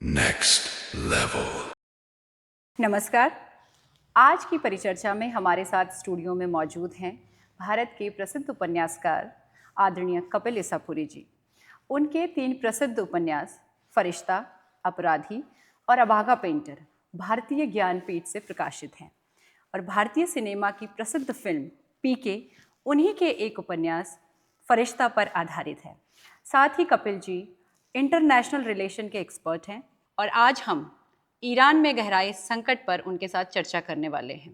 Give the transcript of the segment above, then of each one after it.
Next level. नमस्कार। आज की परिचर्चा में हमारे साथ स्टूडियो में मौजूद हैं भारत के प्रसिद्ध उपन्यासकार आदरणीय कपिल इसापुरी जी। उनके 3 प्रसिद्ध उपन्यास फरिश्ता, अपराधी और अभागा पेंटर भारतीय ज्ञानपीठ से प्रकाशित हैं और भारतीय सिनेमा की प्रसिद्ध फिल्म पीके उन्हीं के एक उपन्यास फरिश्ता पर आधारित है। साथ ही कपिल जी इंटरनेशनल रिलेशन के एक्सपर्ट हैं और आज हम ईरान में गहराए संकट पर उनके साथ चर्चा करने वाले हैं।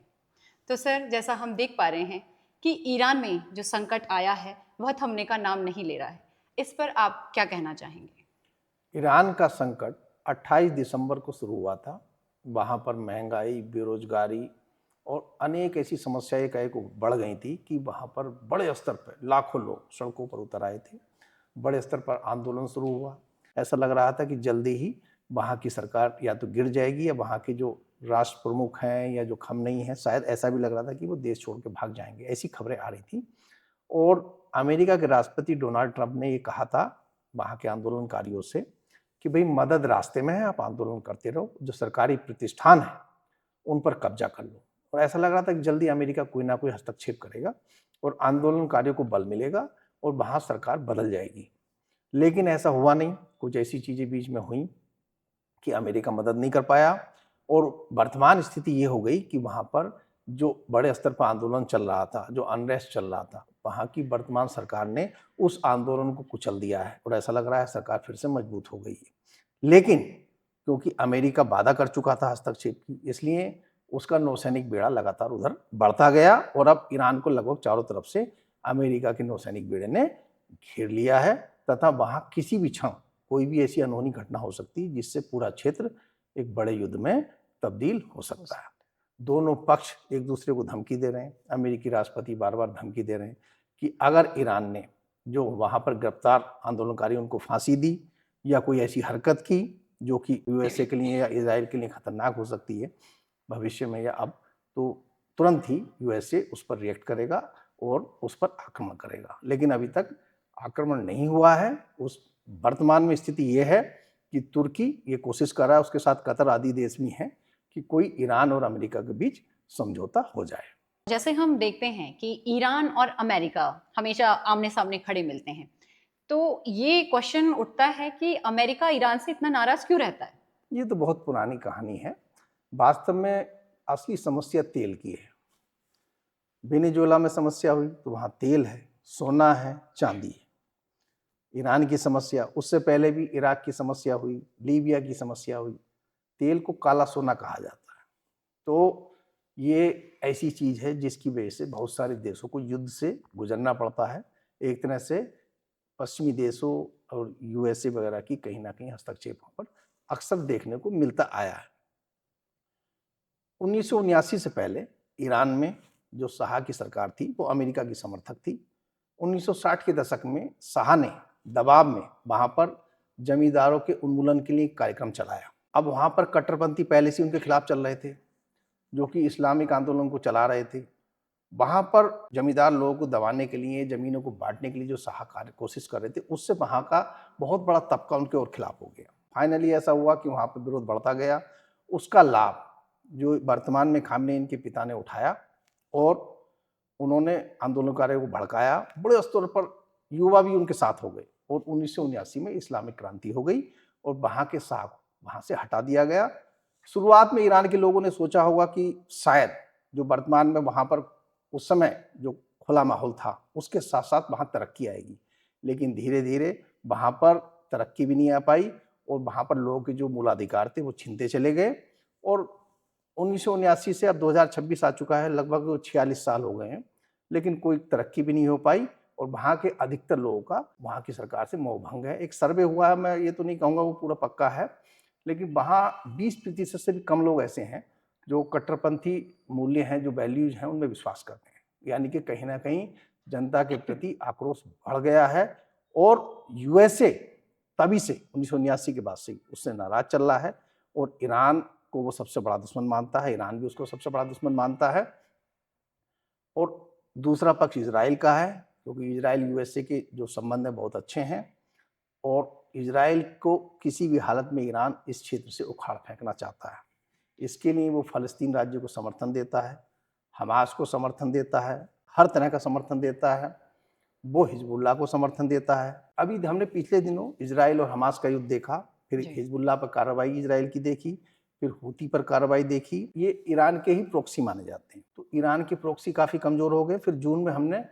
तो सर, जैसा हम देख पा रहे हैं कि ईरान में जो संकट आया है वह थमने का नाम नहीं ले रहा है, इस पर आप क्या कहना चाहेंगे? ईरान का संकट 28 दिसंबर को शुरू हुआ था। वहाँ पर महंगाई, बेरोजगारी और अनेक ऐसी समस्याएं एकाएक बढ़ गई थी कि वहाँ पर बड़े स्तर पर लाखों लोग सड़कों पर उतर आए थे। बड़े स्तर पर आंदोलन शुरू हुआ। ऐसा लग रहा था कि जल्दी ही वहाँ की सरकार या तो गिर जाएगी या वहाँ के जो राष्ट्र प्रमुख हैं या जो खमनेई हैं, शायद ऐसा भी लग रहा था कि वो देश छोड़ के भाग जाएंगे। ऐसी खबरें आ रही थी और अमेरिका के राष्ट्रपति डोनाल्ड ट्रंप ने ये कहा था वहाँ के आंदोलनकारियों से कि भाई मदद रास्ते में है, आप आंदोलन करते रहो, जो सरकारी प्रतिष्ठान है उन पर कब्जा कर लो। और ऐसा लग रहा था कि जल्दी अमेरिका कोई ना कोई हस्तक्षेप करेगा और आंदोलनकारियों को बल मिलेगा और वहाँ सरकार बदल जाएगी। लेकिन ऐसा हुआ नहीं। कुछ ऐसी चीज़ें बीच में हुई कि अमेरिका मदद नहीं कर पाया और वर्तमान स्थिति ये हो गई कि वहाँ पर जो बड़े स्तर पर आंदोलन चल रहा था, जो अनरेस्ट चल रहा था, वहाँ की वर्तमान सरकार ने उस आंदोलन को कुचल दिया है और ऐसा लग रहा है सरकार फिर से मजबूत हो गई है। लेकिन क्योंकि अमेरिका वादा कर चुका था हस्तक्षेप की, इसलिए उसका नौसैनिक बेड़ा लगातार उधर बढ़ता गया और अब ईरान को लगभग चारों तरफ से अमेरिका के नौसैनिक बेड़े ने घेर लिया है तथा वहाँ किसी भी क्षण कोई भी ऐसी अनहोनी घटना हो सकती है जिससे पूरा क्षेत्र एक बड़े युद्ध में तब्दील हो सकता है। दोनों पक्ष एक दूसरे को धमकी दे रहे हैं। अमेरिकी राष्ट्रपति बार बार धमकी दे रहे हैं कि अगर ईरान ने जो वहाँ पर गिरफ्तार आंदोलनकारी उनको फांसी दी या कोई ऐसी हरकत की जो कि यूएसए के लिए या इजराइल के लिए खतरनाक हो सकती है भविष्य में या अब, तो तुरंत ही यूएसए उस पर रिएक्ट करेगा और उस पर आक्रमण करेगा। लेकिन अभी तक आक्रमण नहीं हुआ है। उस वर्तमान में स्थिति ये है कि तुर्की ये कोशिश कर रहा है, उसके साथ कतर आदि देश भी हैं, कि कोई ईरान और अमेरिका के बीच समझौता हो जाए। जैसे हम देखते हैं कि ईरान और अमेरिका हमेशा आमने सामने खड़े मिलते हैं, तो ये क्वेश्चन उठता है कि अमेरिका ईरान से इतना नाराज क्यों रहता है? ये तो बहुत पुरानी कहानी है। वास्तव में असली समस्या तेल की है। वेनेजुएला में समस्या हुई तो वहाँ तेल है, सोना है, चांदी है। ईरान की समस्या, उससे पहले भी इराक की समस्या हुई, लीबिया की समस्या हुई। तेल को काला सोना कहा जाता है। तो ये ऐसी चीज़ है जिसकी वजह से बहुत सारे देशों को युद्ध से गुजरना पड़ता है। एक तरह से पश्चिमी देशों और यूएसए वगैरह की कहीं ना कहीं हस्तक्षेप पर अक्सर देखने को मिलता आया है। 1979 से पहले ईरान में जो शाह की सरकार थी वो अमेरिका की समर्थक थी। 1960 के दशक में शाह ने दबाव में वहाँ पर जमींदारों के उन्मूलन के लिए एक कार्यक्रम चलाया। अब वहाँ पर कट्टरपंथी पहले से उनके खिलाफ चल रहे थे, जो कि इस्लामिक आंदोलन को चला रहे थे। वहाँ पर जमींदार लोगों को दबाने के लिए, ज़मीनों को बांटने के लिए जो शाह कोशिश कर रहे थे, उससे वहाँ का बहुत बड़ा तबका उनके और खिलाफ हो गया। फाइनली ऐसा हुआ कि वहाँ पर विरोध बढ़ता गया। उसका लाभ जो वर्तमान में खामनेई के पिता ने उठाया और उन्होंने आंदोलनकारियों को भड़काया। बड़े स्तर पर युवा भी उनके साथ हो गए और 1979 में इस्लामिक क्रांति हो गई और वहाँ के शाह को वहाँ से हटा दिया गया। शुरुआत में ईरान के लोगों ने सोचा होगा कि शायद जो वर्तमान में वहाँ पर उस समय जो खुला माहौल था उसके साथ साथ वहाँ तरक्की आएगी, लेकिन धीरे धीरे वहाँ पर तरक्की भी नहीं आ पाई और वहाँ पर लोगों के जो मूलाधिकार थे वो छीनते चले गए। और 1979 से अब 2026 आ चुका है, लगभग 46 साल हो गए हैं, लेकिन कोई तरक्की भी नहीं हो पाई और वहाँ के अधिकतर लोगों का वहाँ की सरकार से मोहभंग है। एक सर्वे हुआ है, मैं ये तो नहीं कहूँगा वो पूरा पक्का है, लेकिन वहाँ 20% से भी कम लोग ऐसे हैं जो कट्टरपंथी मूल्य हैं, जो वैल्यूज हैं, उनमें विश्वास करते हैं। यानी कि कहीं ना कहीं जनता के प्रति आक्रोश बढ़ गया है और यूएसए तभी से 1979 के बाद से उससे नाराज चल रहा है और ईरान को वो सबसे बड़ा दुश्मन मानता है, ईरान भी उसको सबसे बड़ा दुश्मन मानता है। और दूसरा पक्ष इजराइल का है, क्योंकि इजराइल यूएसए के जो संबंध है बहुत अच्छे हैं और इजराइल को किसी भी हालत में ईरान इस क्षेत्र से उखाड़ फेंकना चाहता है। इसके लिए वो फ़लस्तीन राज्य को समर्थन देता है, हमास को समर्थन देता है, हर तरह का समर्थन देता है। वो हिजबुल्लाह को समर्थन देता है। अभी हमने पिछले दिनों इजराइल और हमास का युद्ध देखा, फिर जी। हिजबुल्लाह पर कार्रवाई इजराइल की देखी, फिर हूती पर कार्रवाई देखी। ये ईरान के ही प्रॉक्सी माने जाते हैं। तो ईरान के प्रॉक्सी काफ़ी कमज़ोर हो गए। फिर जून में हमने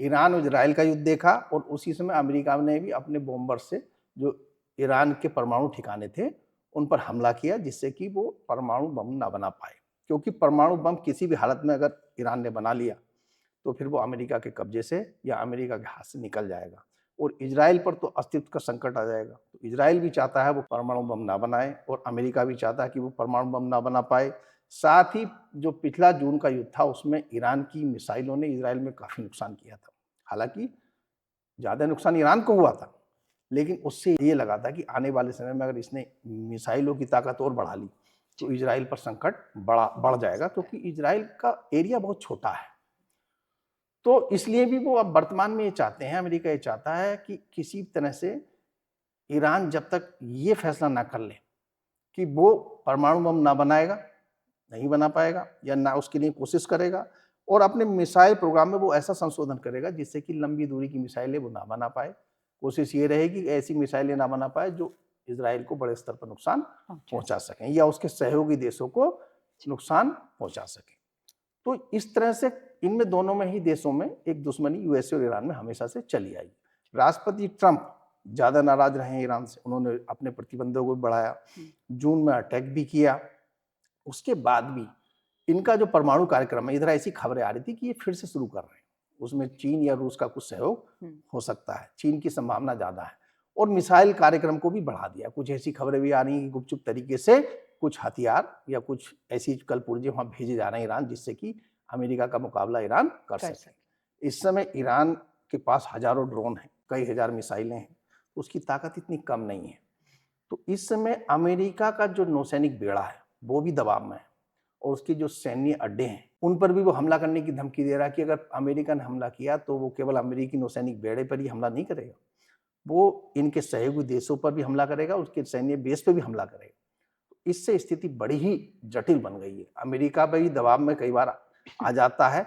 ईरान और इजराइल का युद्ध देखा और उसी समय अमेरिका ने भी अपने बॉम्बर से जो ईरान के परमाणु ठिकाने थे उन पर हमला किया, जिससे कि वो परमाणु बम ना बना पाए। क्योंकि परमाणु बम किसी भी हालत में अगर ईरान ने बना लिया तो फिर वो अमेरिका के कब्जे से या अमेरिका के हाथ से निकल जाएगा और इजराइल पर तो अस्तित्व का संकट आ जाएगा। तो इजराइल भी चाहता है वो परमाणु बम ना बनाए और अमेरिका भी चाहता है कि वो परमाणु बम ना बना पाए। साथ ही जो पिछला जून का युद्ध था उसमें ईरान की मिसाइलों ने इजराइल में काफ़ी नुकसान किया था। हालांकि ज़्यादा नुकसान ईरान को हुआ था, लेकिन उससे ये लगा था कि आने वाले समय में अगर इसने मिसाइलों की ताकत और बढ़ा ली तो इजराइल पर संकट बढ़ जाएगा, क्योंकि इजराइल का एरिया बहुत छोटा है। तो इसलिए भी वो अब वर्तमान में ये चाहते हैं, अमेरिका ये चाहता है कि किसी तरह से ईरान जब तक ये फैसला ना कर ले कि वो परमाणु बम ना बनाएगा, नहीं बना पाएगा या ना उसके लिए कोशिश करेगा, और अपने मिसाइल प्रोग्राम में वो ऐसा संशोधन करेगा जिससे कि लंबी दूरी की मिसाइलें वो ना बना पाए। कोशिश ये रहेगी ऐसी मिसाइलें ना बना पाए जो इजराइल को बड़े स्तर पर नुकसान पहुंचा सकें या उसके सहयोगी देशों को नुकसान पहुंचा सकें। तो इस तरह से इनमें दोनों में ही देशों में एक दुश्मनी यूएसए और ईरान में हमेशा से चली आई। राष्ट्रपति ट्रंप ज़्यादा नाराज रहे ईरान से, उन्होंने अपने प्रतिबंधों को बढ़ाया, जून में अटैक भी किया। उसके बाद भी इनका जो परमाणु कार्यक्रम है, इधर ऐसी खबरें आ रही थी कि ये फिर से शुरू कर रहे हैं। उसमें चीन या रूस का कुछ सहयोग हो सकता है, चीन की संभावना ज़्यादा है, और मिसाइल कार्यक्रम को भी बढ़ा दिया। कुछ ऐसी खबरें भी आ रही हैं कि गुपचुप तरीके से कुछ हथियार या कुछ ऐसी कलपुर्जे वहाँ भेजे जा रहे हैं ईरान, जिससे कि अमेरिका का मुकाबला ईरान कर सके। इस समय ईरान के पास हजारों ड्रोन हैं, कई हजार मिसाइलें हैं, उसकी ताकत इतनी कम नहीं है। तो इस समय अमेरिका का जो नौसैनिक बेड़ा है वो भी दबाव में है, और उसके जो सैन्य अड्डे हैं उन पर भी वो हमला करने की धमकी दे रहा है कि अगर अमेरिका ने हमला किया तो वो केवल अमेरिकी नौसैनिक बेड़े पर ही हमला नहीं करेगा, वो इनके सहयोगी देशों पर भी हमला करेगा, उसके सैन्य बेस पर भी हमला करेगा। इससे स्थिति बड़ी ही जटिल बन गई है। अमेरिका पर भी दबाव में कई बार आ जाता है,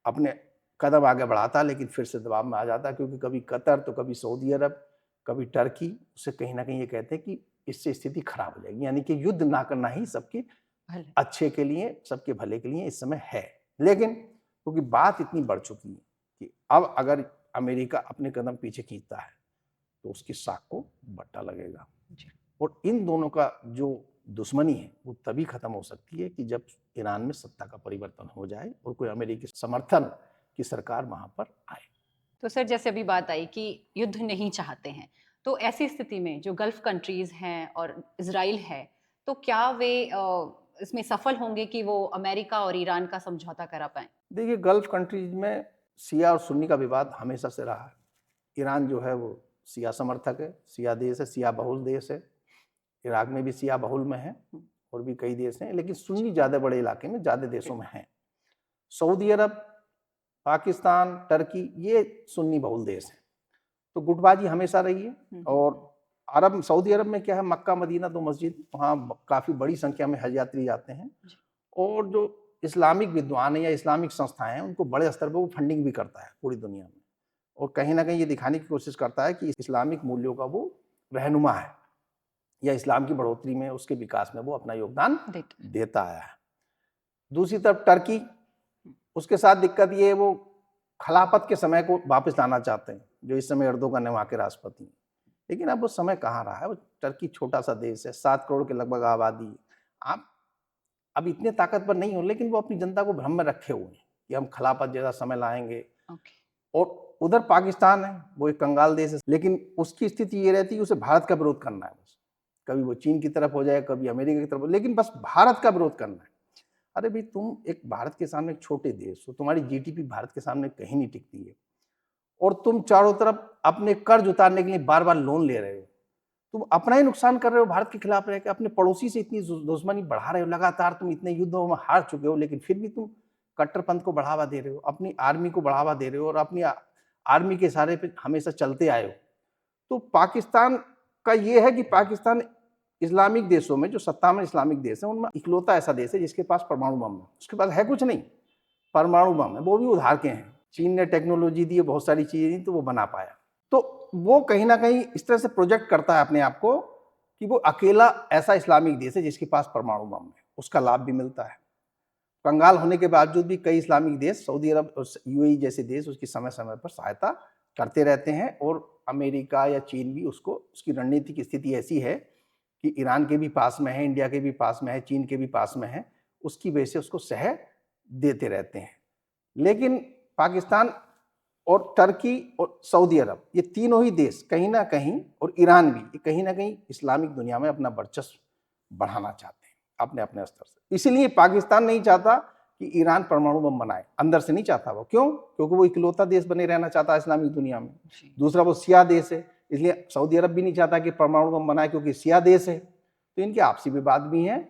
अपने कदम आगे बढ़ाता है, लेकिन फिर से दबाव में आ जाता है, क्योंकि कभी कतर तो कभी सऊदी अरब, कभी टर्की उसे कहीं ना कहीं ये कहते हैं कि इससे स्थिति खराब हो जाएगी। यानी कि युद्ध ना करना ही सबके अच्छे के लिए, सबके भले के लिए इस समय है। लेकिन क्योंकि बात इतनी बढ़ चुकी है कि अब अगर अमेरिका अपने कदम पीछे खींचता है तो उसकी साख को बट्टा लगेगा। और इन दोनों का जो दुश्मनी है वो तभी खत्म हो सकती है कि जब ईरान में सत्ता का परिवर्तन हो जाए और कोई अमेरिकी समर्थन की सरकार वहां पर आए। तो सर, जैसे अभी बात आई कि युद्ध नहीं चाहते हैं, तो ऐसी स्थिति में जो गल्फ कंट्रीज हैं और इजराइल है, तो क्या वे इसमें सफल होंगे कि वो अमेरिका और ईरान का समझौता करा पाए? देखिए, गल्फ कंट्रीज में शिया और सुन्नी का विवाद हमेशा से रहा है। ईरान जो है वो शिया समर्थक है, शिया देश है, शिया बहुल देश है। इराक में भी शिया बहुल में है और भी कई देश हैं, लेकिन सुन्नी ज़्यादा बड़े इलाके में ज़्यादा देशों में हैं। सऊदी अरब, पाकिस्तान, टर्की ये सुन्नी बहुल देश हैं। तो गुटबाजी हमेशा रही है। और सऊदी अरब में क्या है, मक्का मदीना तो मस्जिद, वहाँ काफ़ी बड़ी संख्या में हज यात्री जाते हैं, और जो इस्लामिक विद्वान है या इस्लामिक संस्थाएं हैं उनको बड़े स्तर पर वो फंडिंग भी करता है पूरी दुनिया में, और कहीं ना कहीं ये दिखाने की कोशिश करता है कि इस्लामिक मूल्यों का वो रहनुमा है या इस्लाम की बढ़ोतरी में, उसके विकास में वो अपना योगदान देता आया है। दूसरी तरफ टर्की, उसके साथ दिक्कत ये है वो खिलाफत के समय को वापस लाना चाहते हैं, जो इस समय एर्दोगन है वहाँ के राष्ट्रपति हैं। लेकिन अब वो समय कहाँ रहा है। वो टर्की छोटा सा देश है, 7 करोड़ के लगभग आबादी है। आप अब इतने ताकतवर नहीं हो, लेकिन वो अपनी जनता को भ्रम में रखे हुए हैं कि हम खिलाफत जैसा समय लाएंगे। और उधर पाकिस्तान है, वो एक कंगाल देश है, लेकिन उसकी स्थिति ये रहती है उसे भारत का विरोध करना है। बस कभी वो चीन की तरफ हो जाए, कभी अमेरिका की तरफ, लेकिन बस भारत का विरोध करना है। अरे भाई, तुम एक भारत के सामने एक छोटे देश हो, तुम्हारी जीडीपी भारत के सामने कहीं नहीं टिकती है, और तुम चारों तरफ अपने कर्ज उतारने के लिए बार बार लोन ले रहे हो। तुम अपना ही नुकसान कर रहे हो भारत के खिलाफ रह के, अपने पड़ोसी से इतनी दुश्मनी बढ़ा रहे हो। लगातार तुम इतने युद्धों में हार चुके हो, लेकिन फिर भी तुम कट्टरपंथ को बढ़ावा दे रहे हो, अपनी आर्मी को बढ़ावा दे रहे हो, और अपनी आर्मी के इशारे पे हमेशा चलते आए हो। तो पाकिस्तान का ये है कि पाकिस्तान इस्लामिक देशों में, जो 57 इस्लामिक देश हैं, उनमें इकलौता ऐसा देश है जिसके पास परमाणु बम है। उसके पास है कुछ नहीं, परमाणु बम है, वो भी उधार के हैं। चीन ने टेक्नोलॉजी दी, बहुत सारी चीजें दी, तो वो बना पाया। तो वो कहीं ना कहीं इस तरह से प्रोजेक्ट करता है अपने आप को कि वो अकेला ऐसा इस्लामिक देश है जिसके पास परमाणु बम है, उसका लाभ भी मिलता है। कंगाल होने के बावजूद भी कई इस्लामिक देश, सऊदी अरब और यूएई जैसे देश, उसकी समय समय पर सहायता करते रहते हैं। और अमेरिका या चीन भी उसको, उसकी रणनीतिक स्थिति ऐसी है कि ईरान के भी पास में है, इंडिया के भी पास में है, चीन के भी पास में है, उसकी वजह से उसको सह देते रहते हैं। लेकिन पाकिस्तान और टर्की और सऊदी अरब, ये तीनों ही देश कहीं ना कहीं, और ईरान भी, ये कहीं ना कहीं इस्लामिक दुनिया में अपना वर्चस्व बढ़ाना चाहते हैं अपने अपने स्तर से। इसीलिए पाकिस्तान नहीं चाहता कि ईरान परमाणु बम बनाए, अंदर से नहीं चाहता वो। क्यों? क्योंकि वो इकलौता देश बने रहना चाहता है इस्लामिक दुनिया में। दूसरा, वो शिया देश है, इसलिए सऊदी अरब भी नहीं चाहता कि परमाणु बम बनाए, क्योंकि शिया देश है। तो इनके आपसी विवाद भी हैं,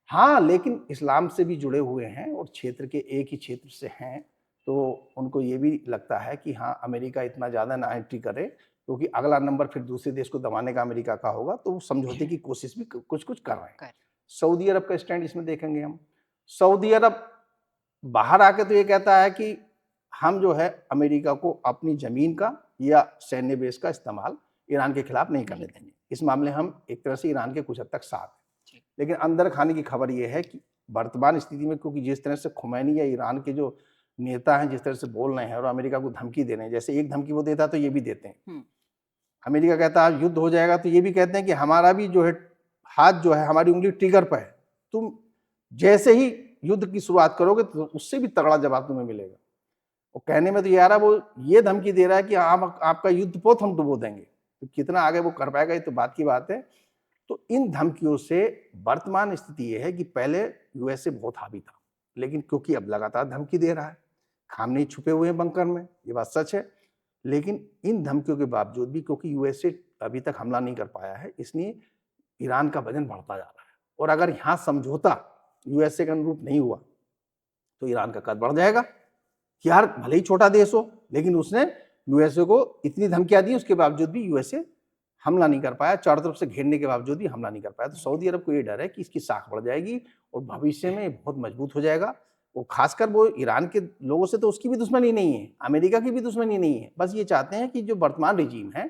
हाँ, लेकिन इस्लाम से भी जुड़े हुए हैं और क्षेत्र के एक ही क्षेत्र से हैं। तो उनको ये भी लगता है कि हाँ, अमेरिका इतना ज़्यादा ना एंट्री करे, क्योंकि अगला नंबर फिर दूसरे देश को दबाने का अमेरिका का होगा। तो वो समझौते की कोशिश भी कुछ कुछ कर रहे हैं। सऊदी अरब का स्टैंड इसमें देखेंगे हम। सऊदी अरब बाहर आके तो ये कहता है कि हम जो है अमेरिका को अपनी जमीन का या सैन्य बेस का इस्तेमाल ईरान के खिलाफ नहीं करने देंगे। इस मामले हम एक तरह से ईरान के कुछ हद तक साथ हैं। लेकिन अंदर खाने की खबर ये है कि वर्तमान स्थिति में, क्योंकि जिस तरह से खुमैनी या ईरान के जो नेता हैं जिस तरह से बोल रहे हैं और अमेरिका को धमकी दे रहे हैं, जैसे एक धमकी वो देता है तो ये भी देते हैं। अमेरिका कहता है युद्ध हो जाएगा, तो ये भी कहते हैं कि हमारा भी जो है हाथ जो है, हमारी उंगली ट्रिगर पर है, तुम जैसे ही युद्ध की शुरुआत करोगे तो उससे भी तगड़ा जवाब तुम्हें मिलेगा। और कहने में तो यार वो ये धमकी दे रहा है कि आपका युद्ध पोत हम डुबो देंगे। तो कितना आगे वो कर पाएगा, ये तो बात की बात है। तो इन धमकियों से वर्तमान स्थिति ये है कि पहले यूएसए बहुत हावी था, लेकिन क्योंकि अब लगातार धमकी दे रहा है, खामनेई छुपे हुए हैं बंकर में, ये बात सच है। लेकिन इन धमकियों के बावजूद भी, क्योंकि यूएसए अभी तक हमला नहीं कर पाया है, इसलिए ईरान का वजन बढ़ता जा रहा है। और अगर यहाँ समझौता यूएसए के अनुरूप नहीं हुआ तो ईरान का कद बढ़ जाएगा। यार भले ही छोटा देश हो, लेकिन उसने यूएसए को इतनी धमकियां दी, उसके बावजूद भी यूएसए हमला नहीं कर पाया, चारों तरफ से घेरने के बावजूद भी हमला नहीं कर पाया। तो सऊदी अरब को ये डर है कि इसकी साख बढ़ जाएगी और भविष्य में बहुत मजबूत हो जाएगा। वो खासकर वो ईरान के लोगों से तो उसकी भी दुश्मनी नहीं है, अमेरिका की भी दुश्मनी नहीं है। बस ये चाहते हैं कि जो वर्तमान रिजीम है,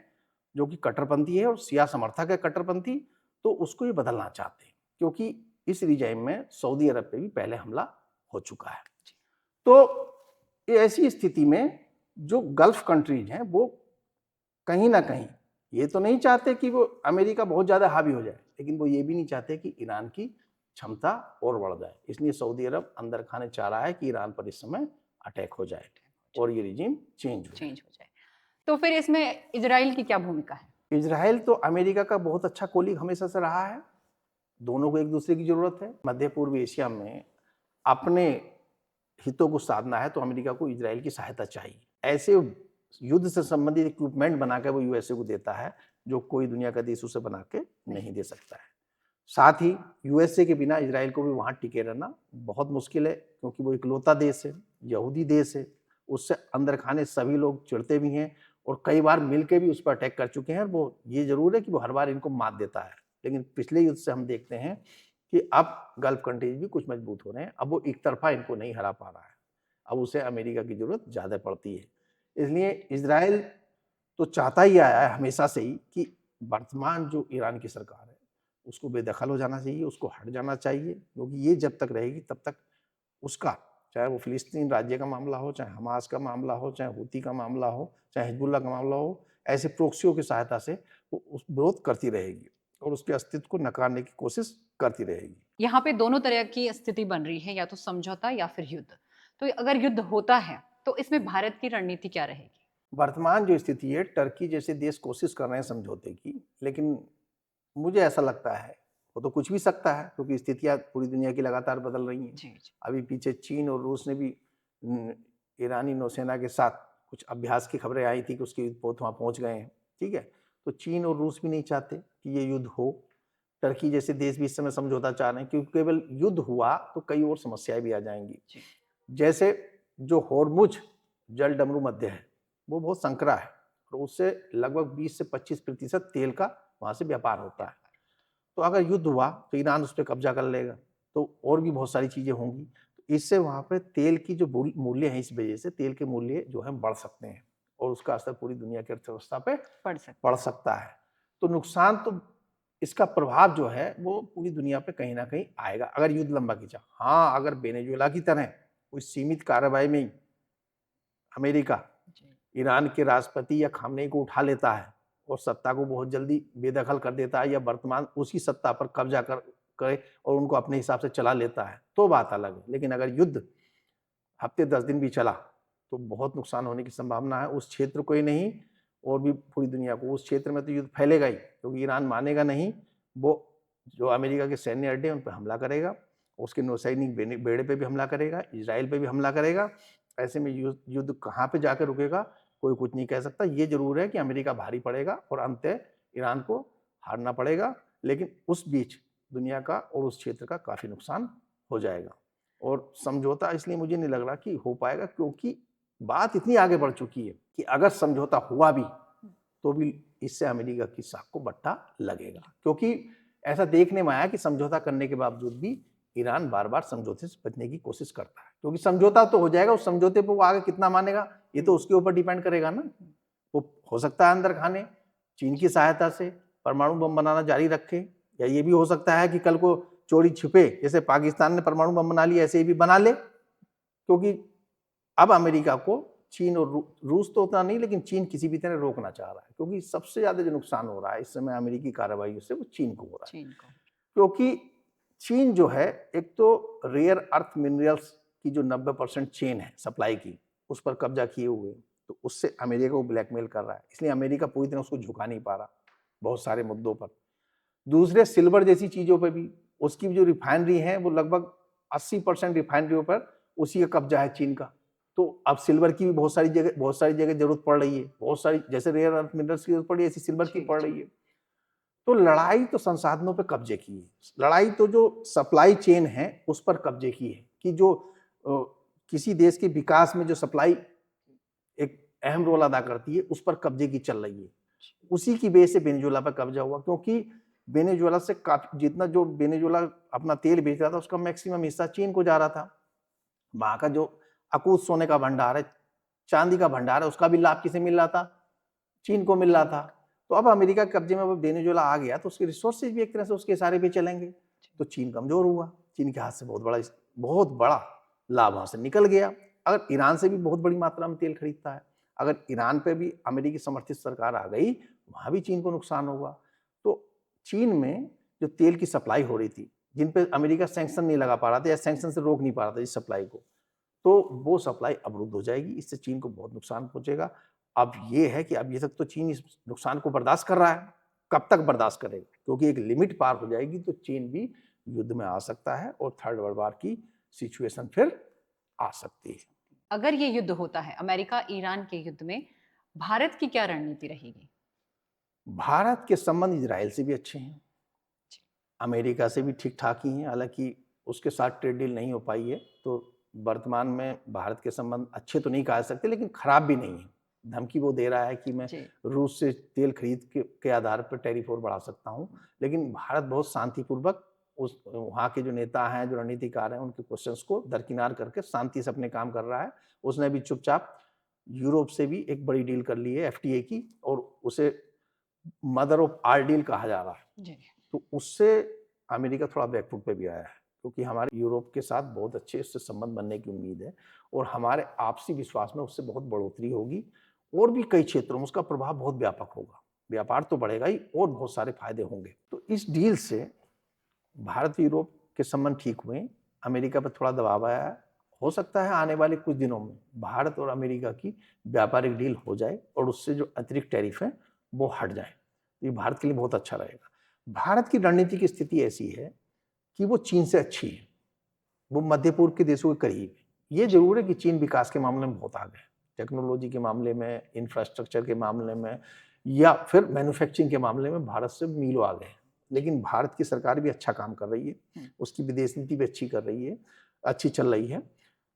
जो कि कट्टरपंथी है और शिया समर्थक है कट्टरपंथी, तो उसको ये बदलना चाहते हैं, क्योंकि इस रिजीम में सऊदी अरब पे भी पहले हमला हो चुका है। तो ये ऐसी स्थिति में जो गल्फ कंट्रीज हैं, वो कहीं ना कहीं ये तो नहीं चाहते कि वो अमेरिका बहुत ज़्यादा हावी हो जाए, लेकिन वो ये भी नहीं चाहते कि ईरान की क्षमता और बढ़ जाए। इसलिए सऊदी अरब अंदर खाने चाह रहा है कि ईरान पर इस समय अटैक हो जाए और ये रिजीम चेंज हो जाए। तो फिर इसमें इजराइल की क्या भूमिका है? इजराइल तो अमेरिका का बहुत अच्छा कोलीग हमेशा से रहा है। दोनों को एक दूसरे की जरूरत है। मध्य पूर्व एशिया में अपने हितों को साधना है तो अमेरिका को इजराइल की सहायता चाहिए। ऐसे युद्ध से संबंधित इक्विपमेंट बनाकर वो यूएसए को देता है, जो कोई दुनिया का देश उसे बना के नहीं दे सकता है। साथ ही यूएसए के बिना इजराइल को भी वहाँ टिके रहना बहुत मुश्किल है, क्योंकि वो इकलौता देश है, यहूदी देश है, उससे अंदर खाने सभी लोग चिढ़ते भी हैं और कई बार मिलकर भी उस पर अटैक कर चुके हैं। वो ये जरूर है कि वो हर बार इनको मात देता है, लेकिन पिछले युद्ध से हम देखते हैं कि अब गल्फ कंट्रीज भी कुछ मजबूत हो रहे हैं। अब वो एक तरफा इनको नहीं हरा पा रहा है, अब उसे अमेरिका की जरूरत ज़्यादा पड़ती है। इसलिए इजराइल तो चाहता ही आया है हमेशा से ही कि वर्तमान जो ईरान की सरकार है उसको बेदखल हो जाना चाहिए, उसको हट जाना चाहिए, क्योंकि ये जब तक रहेगी तब तक उसका, चाहे वो फिलिस्तीन राज्य का मामला हो, चाहे हमास का मामला हो, चाहे हूती का मामला हो, चाहे हिजबुल्लाह का मामला हो, ऐसे प्रोक्सियों की सहायता से वो उस विरोध करती रहेगी और उसके अस्तित्व को नकारने की कोशिश करती रहेगी। यहाँ पे दोनों तरह की स्थिति बन रही है, या तो समझौता या फिर युद्ध। तो अगर युद्ध होता है तो इसमें भारत की रणनीति क्या रहेगी? वर्तमान जो स्थिति है, टर्की जैसे देश कोशिश कर रहे हैं समझौते की, लेकिन मुझे ऐसा लगता है वो तो कुछ भी सकता है, क्योंकि स्थितियां पूरी दुनिया की लगातार बदल रही हैं। अभी पीछे चीन और रूस ने भी ईरानी नौसेना के साथ कुछ अभ्यास की खबरें आई थी कि उसके युद्धपोत वहाँ पहुँच गए हैं। ठीक है, तो चीन और रूस भी नहीं चाहते कि ये युद्ध हो। टर्की जैसे देश भी इस समय समझौता चाह रहे हैं, क्योंकि केवल युद्ध हुआ तो कई और समस्याएं भी आ जाएंगी। जैसे जो होर्मुज जल डमरू मध्य है वो बहुत संकरा है और उससे लगभग 20 से 25% तेल का वहाँ से व्यापार होता है। तो अगर युद्ध हुआ तो ईरान उस पर कब्जा कर लेगा, तो और भी बहुत सारी चीज़ें होंगी। तो इससे वहाँ पे तेल की जो मूल्य है, इस वजह से तेल के मूल्य जो है बढ़ सकते हैं और उसका असर पूरी दुनिया की अर्थव्यवस्था पे पड़ सकता है। तो नुकसान तो इसका प्रभाव जो है वो पूरी दुनिया पे कहीं ना कहीं आएगा अगर युद्ध लंबा खींचा। हाँ, अगर वेनेजुएला की तरह कोई सीमित कार्रवाई में ही अमेरिका ईरान के राष्ट्रपति या खामनेई को उठा लेता है और सत्ता को बहुत जल्दी बेदखल कर देता है या वर्तमान उसी सत्ता पर कब्जा करे और उनको अपने हिसाब से चला लेता है, तो बात अलग है। लेकिन अगर युद्ध हफ्ते 10 दिन भी चला तो बहुत नुकसान होने की संभावना है, उस क्षेत्र को ही नहीं और भी पूरी दुनिया को। उस क्षेत्र में तो युद्ध फैलेगा ही, क्योंकि ईरान मानेगा नहीं, वो जो अमेरिका के सैन्य अड्डे उन पर हमला करेगा, उसके नौसैनिक बेड़े पे भी हमला करेगा, इजराइल पे भी हमला करेगा। ऐसे में युद्ध कहाँ पे जाकर रुकेगा कोई कुछ नहीं कह सकता। ये जरूर है कि अमेरिका भारी पड़ेगा और अंततः ईरान को हारना पड़ेगा, लेकिन उस बीच दुनिया का और उस क्षेत्र का काफ़ी नुकसान हो जाएगा। और समझौता इसलिए मुझे नहीं लग रहा कि हो पाएगा, क्योंकि बात इतनी आगे बढ़ चुकी है कि अगर समझौता हुआ भी तो भी इससे अमेरिका की साख को बट्टा लगेगा। क्योंकि ऐसा देखने में आया कि समझौता करने के बावजूद भी ईरान बार बार समझौते से बचने की कोशिश करता है, क्योंकि समझौता तो हो जाएगा, उस समझौते पर वो आगे कितना मानेगा ये तो उसके ऊपर डिपेंड करेगा ना। वो हो सकता है अंदर खाने चीन की सहायता से परमाणु बम बनाना जारी रखे, या ये भी हो सकता है कि कल को चोरी छिपे, जैसे पाकिस्तान ने परमाणु बम बना लिया ऐसे ही भी बना ले। क्योंकि अब अमेरिका को चीन और रूस तो उतना नहीं, लेकिन चीन किसी भी तरह रोकना चाह रहा है, क्योंकि सबसे ज्यादा जो नुकसान हो रहा है इस समय अमेरिकी कार्रवाई से वो चीन को हो रहा है। क्योंकि चीन जो है, एक तो रेयर अर्थ मिनरल्स की जो 90% चेन है सप्लाई की, उस पर कब्जा किए हुए, तो उससे अमेरिका को ब्लैकमेल कर रहा है। इसलिए अमेरिका पूरी तरह उसको झुका नहीं पा रहा बहुत सारे मुद्दों पर। दूसरे सिल्वर जैसी चीजों पर भी उसकी जो रिफाइनरी है वो लगभग 80% रिफाइनरियों पर उसी का कब्जा है चीन का। तो अब सिल्वर की भी बहुत सारी जगह जरूरत पड़ रही है, बहुत सारी, जैसे रेयर अर्थ मिनरल्स की जरूरत पड़ी है ऐसी सिल्वर की पड़ रही है। तो लड़ाई तो संसाधनों पे कब्जे की है, लड़ाई तो जो सप्लाई चेन है उस पर कब्जे की है, कि जो किसी देश के विकास में जो सप्लाई एक अहम रोल अदा करती है उस पर कब्जे की चल रही है। उसी की वजह से वेनेजुएला पर कब्जा हुआ, क्योंकि वेनेजुएला से काफी, जितना जो वेनेजुएला अपना तेल बेच रहा था उसका मैक्सिमम हिस्सा चीन को जा रहा था। वहां का जो अकूत सोने का भंडार है, चांदी का भंडार है, उसका भी लाभ किसे मिल रहा था? चीन को मिल रहा था। तो अब अमेरिका के कब्जे में वेनेजुएला आ गया तो उसके रिसोर्सेज भी एक तरह से उसके इशारे पे चलेंगे, तो चीन कमजोर हुआ। चीन के हाथ से बहुत बड़ा लाभ वहां से निकल गया। अगर ईरान से भी बहुत बड़ी मात्रा में तेल खरीदता है, अगर ईरान पे भी अमेरिकी समर्थित सरकार आ गई, वहां भी चीन को नुकसान होगा। तो चीन में जो तेल की सप्लाई हो रही थी, जिन पे अमेरिका सैंक्शन नहीं लगा पा रहा था या सैंक्शन से रोक नहीं पा रहा था इस सप्लाई को, तो वो सप्लाई अवरुद्ध हो जाएगी। इससे चीन को बहुत नुकसान पहुंचेगा। अब ये है कि अब ये तक तो चीन इस नुकसान को बर्दाश्त कर रहा है, कब तक बर्दाश्त करेगा? क्योंकि एक लिमिट पार हो जाएगी तो चीन भी युद्ध में आ सकता है और थर्ड वर्ल्ड वॉर की सिचुएशन फिर आ सकती है। अगर ये युद्ध होता है, अमेरिका ईरान के युद्ध में, भारत की क्या रणनीति रहेगी? भारत के संबंध इजराइल से भी अच्छे हैं, अमेरिका से भी ठीक ठाक ही हैं, हालांकि उसके साथ ट्रेड डील नहीं हो पाई है। तो वर्तमान में भारत के संबंध अच्छे तो नहीं कह सकते, लेकिन खराब भी नहीं है। धमकी वो दे रहा है कि मैं रूस से तेल खरीद के आधार पर टैरिफ और बढ़ा सकता हूँ, लेकिन भारत बहुत शांतिपूर्वक उस वहाँ के जो नेता हैं, जो रणनीतिकार हैं, उनके क्वेश्चंस को दरकिनार करके शांति से अपने काम कर रहा है। उसने भी चुपचाप यूरोप से भी एक बड़ी डील कर ली है FTA की, और उसे मदर ऑफ आल डील कहा जा रहा है। तो उससे अमेरिका थोड़ा बैकफुट पे भी आया है, क्योंकि हमारे यूरोप के साथ बहुत अच्छे उससे संबंध बनने की उम्मीद है और हमारे आपसी विश्वास में उससे बहुत बढ़ोतरी होगी और भी कई क्षेत्रों में उसका प्रभाव बहुत व्यापक होगा। व्यापार तो बढ़ेगा ही और बहुत सारे फायदे होंगे। तो इस डील से भारत यूरोप के संबंध ठीक हुए, अमेरिका पर थोड़ा दबाव आया है। हो सकता है आने वाले कुछ दिनों में भारत और अमेरिका की व्यापारिक डील हो जाए और उससे जो अतिरिक्त टैरिफ है वो हट जाए। ये भारत के लिए बहुत अच्छा रहेगा। भारत की रणनीति की स्थिति ऐसी है कि वो चीन से अच्छी है, वो मध्य पूर्व के देशों के करीब है। ये जरूर है कि चीन विकास के मामले में बहुत आगे है, टेक्नोलॉजी के मामले में, इंफ्रास्ट्रक्चर के मामले में, या फिर मैन्युफैक्चरिंग के मामले में भारत से मीलों आगे है। लेकिन भारत की सरकार भी अच्छा काम कर रही है, उसकी विदेश नीति भी अच्छी कर रही है, अच्छी चल रही है,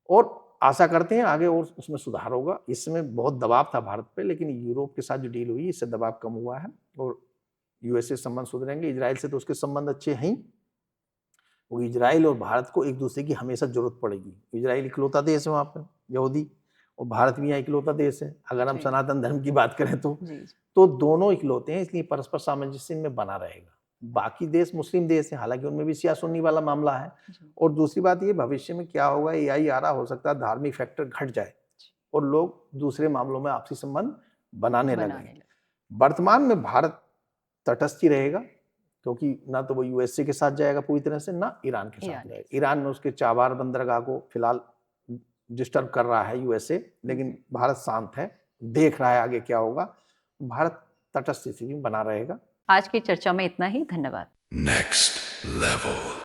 और आशा करते हैं आगे और उसमें सुधार होगा। इस समय बहुत दबाव था भारत पे, लेकिन यूरोप के साथ जो डील हुई इससे दबाव कम हुआ है और यूएस से संबंध सुधरेंगे, इजराइल से तो उसके संबंध अच्छे हैं ही। वो इजराइल और भारत को एक दूसरे की हमेशा जरूरत पड़ेगी। इजराइल इकलौता देश है वहाँ पर यहूदी, और भारत भी यहाँ इकलौता देश है अगर हम जी। सनातन धर्म की बात करें तो। जी जी। तो दोनों इकलौते हैं, इसलिए परस्पर सामंजस्य इनमें बना रहेगा। बाकी देश मुस्लिम देश हैं, हालांकि उनमें भी शिया सुन्नी वाला मामला है। जी। और दूसरी बात ये, भविष्य में क्या होगा, एआई आ रहा, हो सकता है धार्मिक फैक्टर घट जाए और लोग दूसरे मामलों में आपसी संबंध बनाने लगे। वर्तमान में भारत तटस्थ ही रहेगा, क्योंकि ना तो वो यूएसए के साथ जाएगा पूरी तरह से, ना ईरान के साथ जाएगा। ईरान में उसके चाबार बंदरगाह को फिलहाल डिस्टर्ब कर रहा है यूएसए, लेकिन भारत शांत है, देख रहा है आगे क्या होगा। भारत तटस्थ स्थिति बना रहेगा। आज की चर्चा में इतना ही, धन्यवाद। Next level.